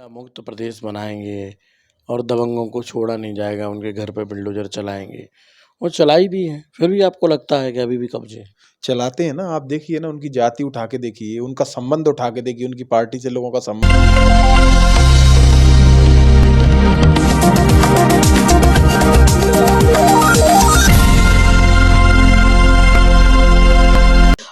गुंडा मुक्त प्रदेश बनाएंगे और दबंगों को छोड़ा नहीं जाएगा, उनके घर पे बुलडोजर चलाएंगे। वो चलाई भी है, फिर भी आपको लगता है कि अभी भी कब्जे हैं? चलाते हैं ना। आप देखिए ना, उनकी जाति उठा के देखिए, उनका संबंध उठा के देखिए, उनकी पार्टी से लोगों का संबंध।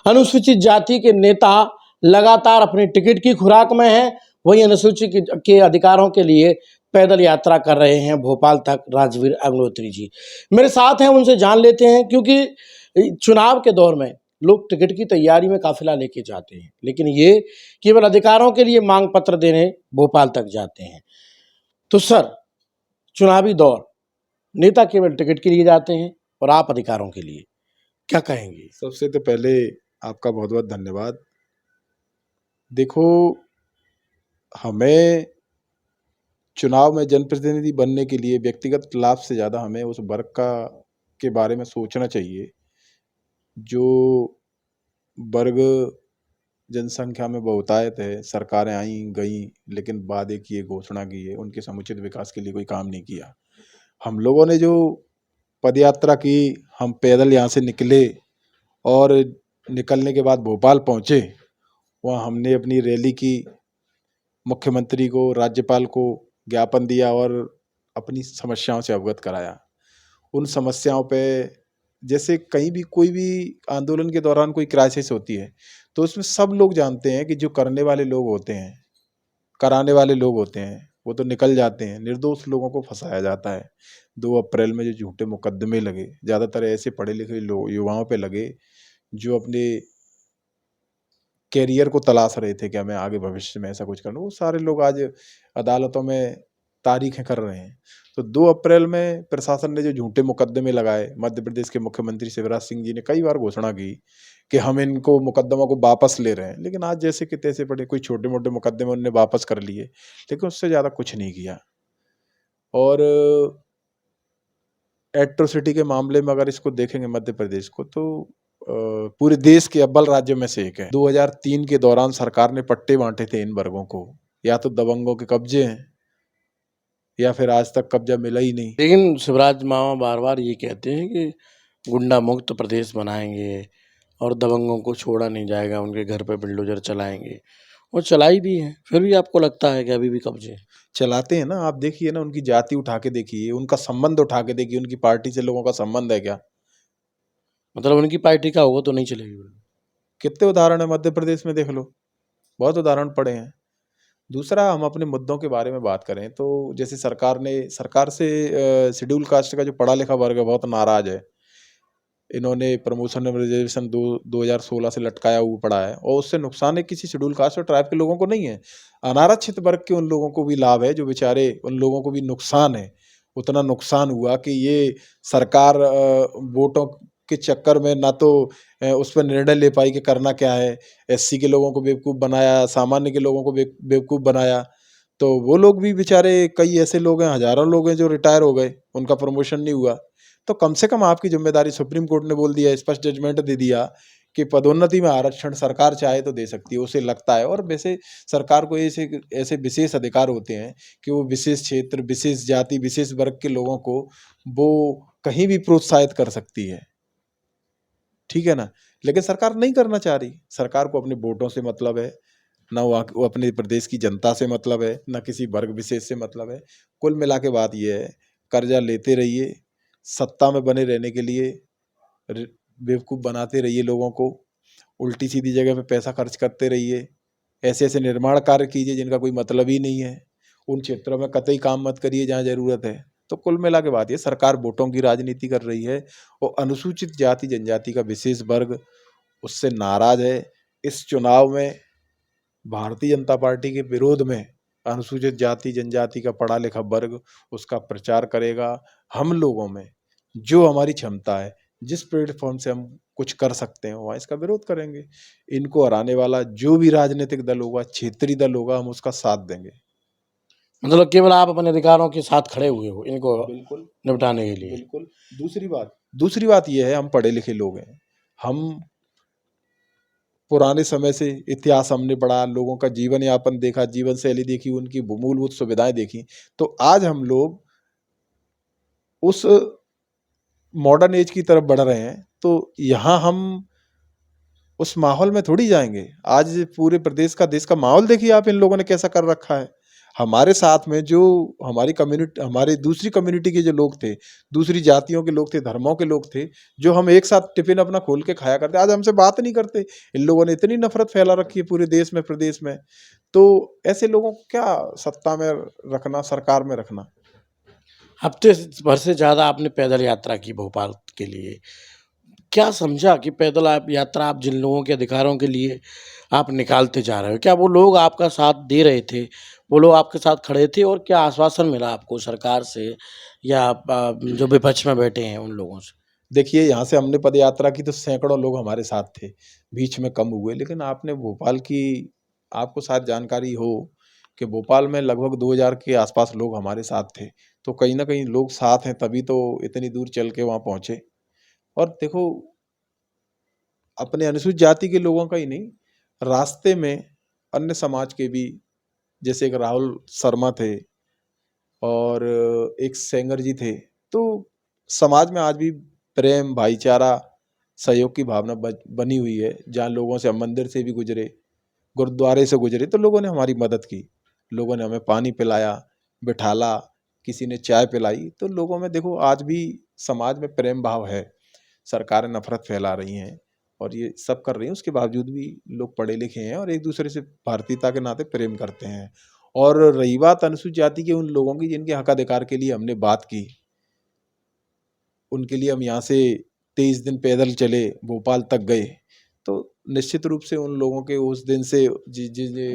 अनुसूचित जाति के नेता लगातार अपनी टिकट की खुराक में हैं, वही अनुसूचित के अधिकारों के लिए पैदल यात्रा कर रहे हैं भोपाल तक राजवीर अग्निहोत्री जी मेरे साथ हैं। उनसे जान लेते हैं, क्योंकि चुनाव के दौर में लोग टिकट की तैयारी में काफिला लेके जाते हैं, लेकिन ये केवल अधिकारों के लिए मांग पत्र देने भोपाल तक जाते हैं। तो सर, चुनावी दौर, नेता केवल टिकट के लिए जाते हैं और आप अधिकारों के लिए, क्या कहेंगे? सबसे तो पहले आपका बहुत बहुत धन्यवाद। देखो, हमें चुनाव में जनप्रतिनिधि बनने के लिए व्यक्तिगत लाभ से ज़्यादा हमें उस वर्ग का के बारे में सोचना चाहिए जो वर्ग जनसंख्या में बहुतायत है। सरकारें आई गई, लेकिन वादे किए, घोषणा की है, उनके समुचित विकास के लिए कोई काम नहीं किया। हम लोगों ने जो पदयात्रा की, हम पैदल यहाँ से निकले और निकलने के बाद भोपाल पहुँचे। वहाँ हमने अपनी रैली की, मुख्यमंत्री को, राज्यपाल को ज्ञापन दिया और अपनी समस्याओं से अवगत कराया। उन समस्याओं पे, जैसे कहीं भी कोई भी आंदोलन के दौरान कोई क्राइसिस होती है, तो उसमें सब लोग जानते हैं कि जो करने वाले लोग होते हैं, कराने वाले लोग होते हैं, वो तो निकल जाते हैं, निर्दोष लोगों को फंसाया जाता है। 2 अप्रैल में जो झूठे मुकदमे लगे, ज़्यादातर ऐसे पढ़े लिखे युवाओं पे लगे जो अपने कैरियर को तलाश रहे थे कि हमें आगे भविष्य में ऐसा कुछ करना। वो सारे लोग आज अदालतों में तारीखें कर रहे हैं। तो 2 अप्रैल में प्रशासन ने जो झूठे मुकदमे लगाए, मध्य प्रदेश के मुख्यमंत्री शिवराज सिंह जी ने कई बार घोषणा की कि हम इनको मुकदमों को वापस ले रहे हैं, लेकिन आज जैसे कि तैसे पड़े, कोई छोटे मोटे मुकदमे उन्होंने वापस कर लिए, लेकिन उससे ज़्यादा कुछ नहीं किया। और एट्रोसिटी के मामले में अगर इसको देखेंगे मध्य प्रदेश को, तो पूरे देश के अव्वल राज्यों में से एक है। 2003 के दौरान सरकार ने पट्टे बांटे थे इन वर्गों को, या तो दबंगों के कब्जे हैं या फिर आज तक कब्जा मिला ही नहीं। लेकिन शिवराज मामा बार बार ये कहते हैं कि गुंडा मुक्त प्रदेश बनाएंगे और दबंगों को छोड़ा नहीं जाएगा, उनके घर पे बुलडोजर चलाएंगे। वो चलाई भी है, फिर भी आपको लगता है कि अभी भी कब्जे हैं? चलाते हैं ना। आप देखिए ना, उनकी जाति उठा के देखिए, उनका संबंध उठा के देखिए, उनकी पार्टी से लोगों का संबंध है क्या? मतलब उनकी पार्टी का होगा तो नहीं चलेगी बिल्कुल। कितने उदाहरण है मध्य प्रदेश में, देख लो, बहुत उदाहरण पड़े हैं। दूसरा, हम अपने मुद्दों के बारे में बात करें तो जैसे सरकार से शेड्यूल कास्ट का जो पढ़ा लिखा वर्ग है बहुत नाराज है। इन्होंने प्रमोशन और रिजर्वेशन 2016 से लटकाया हुआ पड़ा है, और उससे नुकसान है किसी शेड्यूल कास्ट और ट्राइब के लोगों को नहीं है। अनारक्षित वर्ग के उन लोगों को भी लाभ है, जो बेचारे, उन लोगों को भी नुकसान है। उतना नुकसान हुआ कि ये सरकार वोटों के चक्कर में ना तो उस पर निर्णय ले पाई कि करना क्या है। एससी के लोगों को बेवकूफ़ बनाया, सामान्य के लोगों को बेवकूफ़ बनाया। तो वो लोग भी बेचारे, कई ऐसे लोग हैं, हज़ारों लोग हैं जो रिटायर हो गए, उनका प्रमोशन नहीं हुआ। तो कम से कम आपकी ज़िम्मेदारी, सुप्रीम कोर्ट ने बोल दिया, स्पष्ट जजमेंट दे दिया कि पदोन्नति में आरक्षण सरकार चाहे तो दे सकती है, उसे लगता है। और वैसे सरकार को ऐसे ऐसे विशेष अधिकार होते हैं कि वो विशेष क्षेत्र, विशेष जाति, विशेष वर्ग के लोगों को वो कहीं भी प्रोत्साहित कर सकती है, ठीक है ना? लेकिन सरकार नहीं करना चाह रही। सरकार को अपने वोटों से मतलब है, ना वो अपने प्रदेश की जनता से मतलब है, ना किसी वर्ग विशेष से मतलब है। कुल मिला के बात ये है, कर्जा लेते रहिए, सत्ता में बने रहने के लिए बेवकूफ़ बनाते रहिए लोगों को, उल्टी सीधी जगह पे पैसा खर्च करते रहिए, ऐसे ऐसे निर्माण कार्य कीजिए जिनका कोई मतलब ही नहीं है, उन क्षेत्रों में कतई काम मत करिए जहाँ ज़रूरत है। तो कुल मिला के बात ये, सरकार वोटों की राजनीति कर रही है और अनुसूचित जाति जनजाति का विशेष वर्ग उससे नाराज है। इस चुनाव में भारतीय जनता पार्टी के विरोध में अनुसूचित जाति जनजाति का पढ़ा लिखा वर्ग उसका प्रचार करेगा। हम लोगों में जो हमारी क्षमता है, जिस प्लेटफॉर्म से हम कुछ कर सकते हैं, वहाँ इसका विरोध करेंगे। इनको हराने वाला जो भी राजनीतिक दल होगा, क्षेत्रीय दल होगा, हम उसका साथ देंगे। मतलब केवल आप अपने अधिकारों के साथ खड़े हुए हो इनको बिल्कुल निपटाने के लिए? बिल्कुल। दूसरी बात यह है, हम पढ़े लिखे लोग हैं, हम पुराने समय से इतिहास हमने पढ़ा, लोगों का जीवन यापन देखा, जीवन शैली देखी, उनकी मूलभूत सुविधाएं देखी, तो आज हम लोग उस मॉडर्न एज की तरफ बढ़ रहे हैं। तो यहाँ हम उस माहौल में थोड़ी जाएंगे। आज पूरे प्रदेश का, देश का माहौल देखिए आप, इन लोगों ने कैसा कर रखा है। हमारे साथ में जो हमारी कम्युनिटी, हमारे दूसरी कम्युनिटी के जो लोग थे, दूसरी जातियों के लोग थे, धर्मों के लोग थे, जो हम एक साथ टिफिन अपना खोल के खाया करते, आज हमसे बात नहीं करते। इन लोगों ने इतनी नफरत फैला रखी है पूरे देश में, प्रदेश में। तो ऐसे लोगों को क्या सत्ता में रखना, सरकार में रखना। हफ्ते भर से ज़्यादा आपने पैदल यात्रा की भोपाल के लिए। क्या समझा कि पैदल आप यात्रा आप जिन लोगों के अधिकारों के लिए आप निकालते जा रहे हो, क्या वो लोग आपका साथ दे रहे थे? वो लोग आपके साथ खड़े थे और क्या आश्वासन मिला आपको सरकार से या जो विपक्ष में बैठे हैं उन लोगों से? देखिए, यहाँ से हमने पद यात्रा की तो सैकड़ों लोग हमारे साथ थे, बीच में कम हुए। लेकिन आपने भोपाल की, आपको शायद जानकारी हो कि भोपाल में लगभग 2000 के आसपास लोग हमारे साथ थे। तो कहीं न कहीं लोग साथ हैं, तभी तो इतनी दूर चल के वहाँ पहुँचे। और देखो, अपने अनुसूचित जाति के लोगों का ही नहीं, रास्ते में अन्य समाज के भी, जैसे एक राहुल शर्मा थे और एक सेंगर जी थे। तो समाज में आज भी प्रेम, भाईचारा, सहयोग की भावना बनी हुई है। जहाँ लोगों से, हम मंदिर से भी गुजरे, गुरुद्वारे से गुजरे, तो लोगों ने हमारी मदद की। लोगों ने हमें पानी पिलाया, बिठाला, किसी ने चाय पिलाई। तो लोगों में देखो आज भी समाज में प्रेम भाव है। सरकारें नफरत फैला रही हैं और ये सब कर रही हैं, उसके बावजूद भी लोग पढ़े लिखे हैं और एक दूसरे से भारतीयता के नाते प्रेम करते हैं। और रही बात अनुसूचित जाति के उन लोगों की जिनके हक अधिकार के लिए हमने बात की, उनके लिए हम यहाँ से 23 दिन पैदल चले, भोपाल तक गए। तो निश्चित रूप से उन लोगों के उस दिन से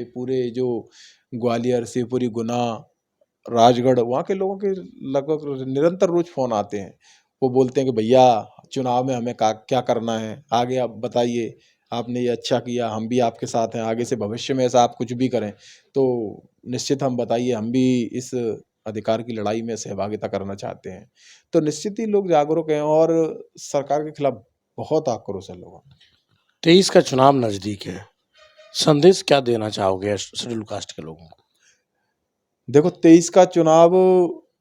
पूरे जो ग्वालियर, शिवपुरी, गुना, राजगढ़, वहाँ के लोगों के लगभग निरंतर रोज फ़ोन आते हैं। वो बोलते हैं कि भैया चुनाव में हमें क्या करना है, आगे आप बताइए, आपने ये अच्छा किया, हम भी आपके साथ हैं, आगे से भविष्य में ऐसा आप कुछ भी करें तो निश्चित हम बताइए, हम भी इस अधिकार की लड़ाई में सहभागिता करना चाहते हैं। तो निश्चित ही लोग जागरूक हैं और सरकार के खिलाफ बहुत आक्रोश है लोगों में। 23 का चुनाव नज़दीक है, संदेश क्या देना चाहोगे शेड्यूल कास्ट के लोगों को? देखो, 23 का चुनाव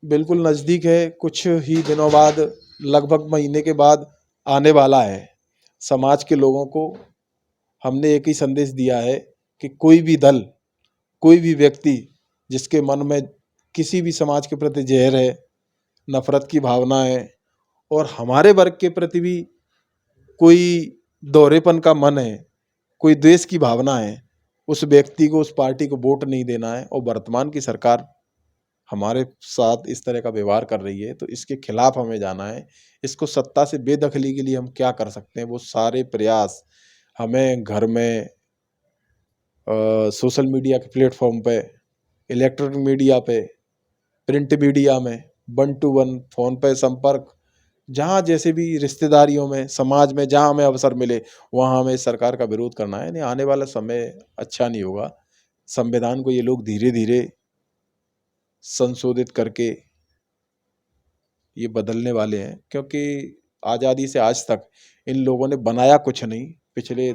बिल्कुल नज़दीक है, कुछ ही दिनों बाद, लगभग महीने के बाद आने वाला है। समाज के लोगों को हमने एक ही संदेश दिया है कि कोई भी दल, कोई भी व्यक्ति जिसके मन में किसी भी समाज के प्रति जहर है, नफरत की भावना है और हमारे वर्ग के प्रति भी कोई दोहरेपन का मन है, कोई द्वेष की भावना है, उस व्यक्ति को, उस पार्टी को वोट नहीं देना है। और वर्तमान की सरकार हमारे साथ इस तरह का व्यवहार कर रही है, तो इसके खिलाफ हमें जाना है। इसको सत्ता से बेदखली के लिए हम क्या कर सकते हैं, वो सारे प्रयास हमें घर में, सोशल मीडिया के प्लेटफॉर्म पे, इलेक्ट्रॉनिक मीडिया पे, प्रिंट मीडिया में, वन टू वन, फोन पे संपर्क, जहाँ जैसे भी रिश्तेदारियों में, समाज में जहाँ हमें अवसर मिले, वहाँ हमें सरकार का विरोध करना है। नहीं, आने वाला समय अच्छा नहीं होगा। संविधान को ये लोग धीरे धीरे संशोधित करके ये बदलने वाले हैं, क्योंकि आज़ादी से आज तक इन लोगों ने बनाया कुछ नहीं। पिछले,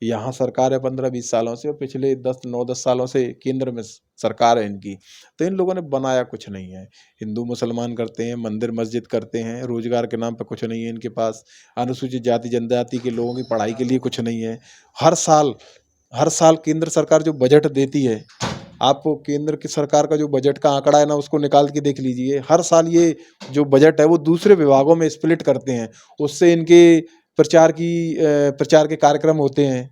यहाँ सरकार है 15-20 सालों से और पिछले 9-10 सालों से केंद्र में सरकार है इनकी। तो इन लोगों ने बनाया कुछ नहीं है। हिंदू मुसलमान करते हैं, मंदिर मस्जिद करते हैं, रोजगार के नाम पे कुछ नहीं है इनके पास। अनुसूचित जाति जनजाति के लोगों की पढ़ाई के लिए कुछ नहीं है। हर साल केंद्र सरकार जो बजट देती है, आप केंद्र की सरकार का जो बजट का आंकड़ा है ना, उसको निकाल के देख लीजिए। हर साल ये जो बजट है वो दूसरे विभागों में स्प्लिट करते हैं। उससे इनके प्रचार के कार्यक्रम होते हैं,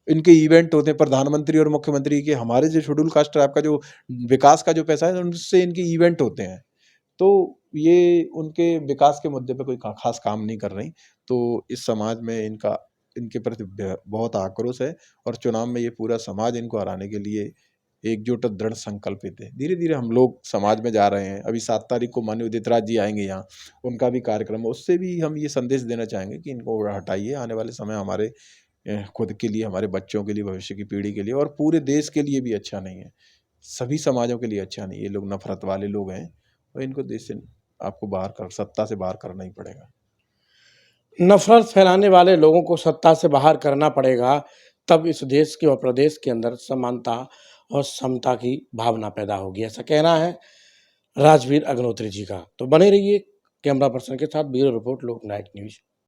इनके इवेंट होते हैं प्रधानमंत्री और मुख्यमंत्री के। हमारे जो शेड्यूल कास्ट ट्राइब का जो विकास का जो पैसा है, उनसे इनके इवेंट होते हैं। तो ये उनके विकास के मुद्दे पे कोई खास काम नहीं कर रही। तो इस समाज में इनके प्रति बहुत आक्रोश है और चुनाव में ये पूरा समाज इनको हराने के लिए एकजुट और दृढ़ संकल्पित है। धीरे धीरे हम लोग समाज में जा रहे हैं। अभी 7 तारीख को माननीय उदित राज जी आएंगे यहाँ, उनका भी कार्यक्रम है। उससे भी हम ये संदेश देना चाहेंगे कि इनको हटाइए। आने वाले समय हमारे खुद के लिए, हमारे बच्चों के लिए, भविष्य की पीढ़ी के लिए और पूरे देश के लिए भी अच्छा नहीं है। सभी समाजों के लिए अच्छा नहीं है। ये लोग नफरत वाले लोग हैं और इनको देश से आपको बाहर कर, सत्ता से बाहर करना ही पड़ेगा। नफरत फैलाने वाले लोगों को सत्ता से बाहर करना पड़ेगा, तब इस देश के और प्रदेश के अंदर समानता और समता की भावना पैदा होगी, ऐसा कहना है राजवीर अग्नोत्री जी का। तो बने रहिए कैमरा पर्सन के साथ, ब्यूरो रिपोर्ट लोकनायक न्यूज।